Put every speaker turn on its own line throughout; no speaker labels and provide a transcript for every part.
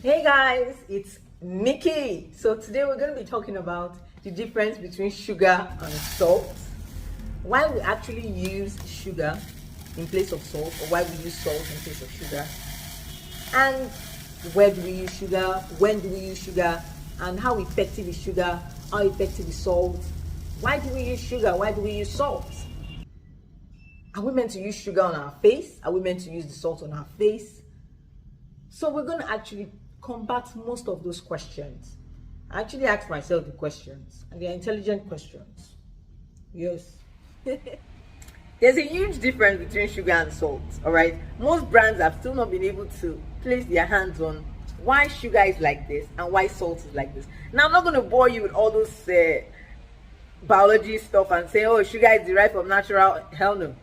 Hey guys, it's Nikki. So today we're going to be talking about the difference between sugar and salt, why we actually use sugar in place of salt, or why we use salt in place of sugar, and where do we use sugar, when do we use sugar, and how effective is sugar, how effective is salt, why do we use sugar, why do we use salt. Are we meant to use sugar on our face? Are we meant to use the salt on our face? So we're going to actually combat most of those questions. I actually asked myself the questions, and they're intelligent questions. Yes. There's a huge difference between sugar and salt, all right? Most brands have still not been able to place their hands on why sugar is like this and why salt is like this. Now, I'm not going to bore you with all those biology stuff and say, oh, sugar is derived from natural. Hell no.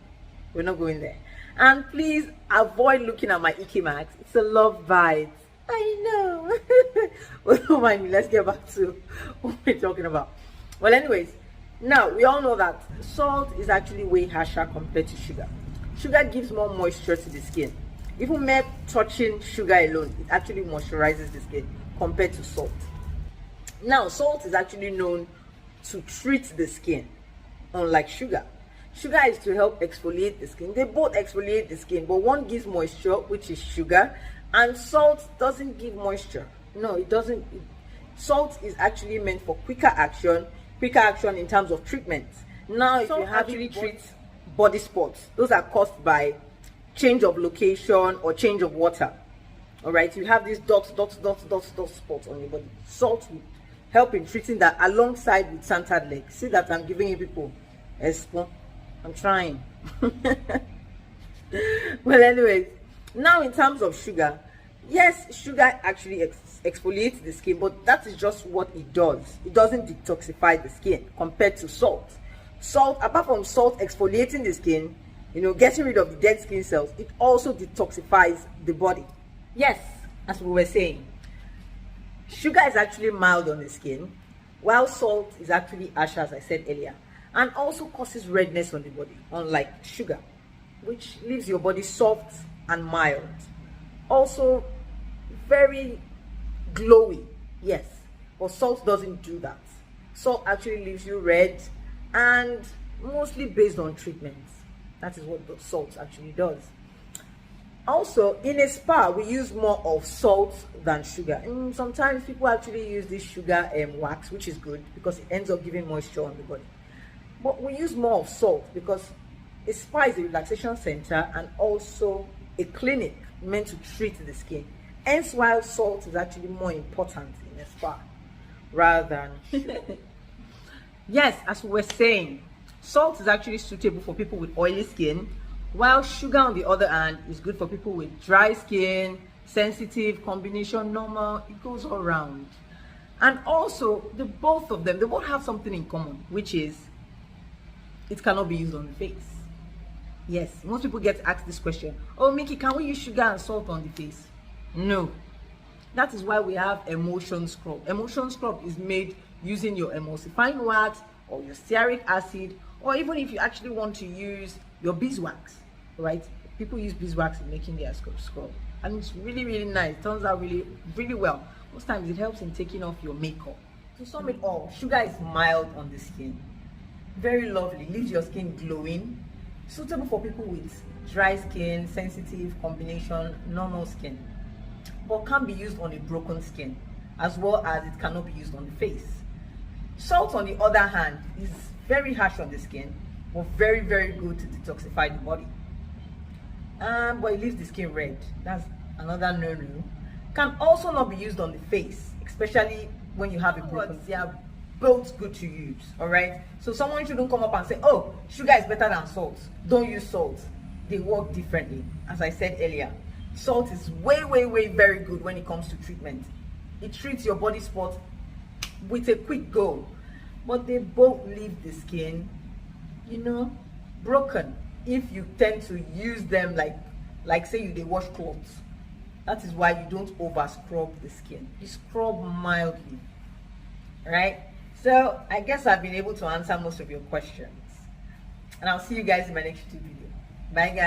We're not going there. And please avoid looking at my Ikimax. It's a love bite. I know. Well, don't mind me. Let's get back to what we're talking about. Well, anyways, now we all know that salt is actually way harsher compared to sugar. Sugar gives more moisture to the skin. Even mere touching sugar alone, it actually moisturizes the skin compared to salt. Now, salt is actually known to treat the skin, unlike sugar. Sugar is to help exfoliate the skin. They both exfoliate the skin, but one gives moisture, which is sugar, and salt doesn't give moisture. No, it doesn't. Salt is actually meant for quicker action in terms of treatment. Now, if you actually treat body spots, those are caused by change of location or change of water. All right, you have these dots spots on your body. Salt will help in treating that alongside with santal leg. See that I'm giving you people a spoon. I'm trying. Well, anyways, now in terms of sugar, yes, sugar actually exfoliates the skin, but that is just what it does. It doesn't detoxify the skin compared to salt. Salt, apart from salt exfoliating the skin, getting rid of the dead skin cells, it also detoxifies the body. Yes, as we were saying, sugar is actually mild on the skin, while salt is actually harsh, as I said earlier, and also causes redness on the body, unlike sugar, which leaves your body soft and mild. Also, very glowy, yes, but salt doesn't do that. Salt actually leaves you red, and mostly based on treatments. That is what the salt actually does. Also, in a spa, we use more of salt than sugar. And sometimes people actually use this sugar wax, which is good because it ends up giving moisture on the body. But we use more of salt because a spa is a relaxation center and also a clinic meant to treat the skin. Hence why salt is actually more important in a spa rather than sugar. Yes, as we were saying, salt is actually suitable for people with oily skin, while sugar, on the other hand, is good for people with dry skin, sensitive, combination, normal. It goes all around. And also, both of them, they both have something in common, which is it cannot be used on the face. Yes, most people get asked this question. Oh, Mickey, can we use sugar and salt on the face? No. That is why we have emulsion scrub. Emulsion scrub is made using your emulsifying wax or your stearic acid, or even if you actually want to use your beeswax, right? People use beeswax in making their scrub, and it's really, really nice. It turns out really, really well. Most times it helps in taking off your makeup. To sum it all, sugar is mild on the skin. Very lovely, leaves your skin glowing, suitable for people with dry skin, sensitive, combination, normal skin, but can be used on a broken skin, as well as it cannot be used on the face. Salt, on the other hand, is very harsh on the skin, but very, very good to detoxify the body. But it leaves the skin red. That's another no-no. Can also not be used on the face, especially when you have a broken skin. They are both good to use, all right? So someone shouldn't come up and say, oh, sugar is better than salt. Don't use salt. They work differently. As I said earlier, salt is way, way, way very good when it comes to treatment. It treats your body spot with a quick go, but they both leave the skin, broken if you tend to use them like say they wash clothes. That is why you don't over scrub the skin. You scrub mildly, right? So I guess I've been able to answer most of your questions, and I'll see you guys in my next video. Bye guys.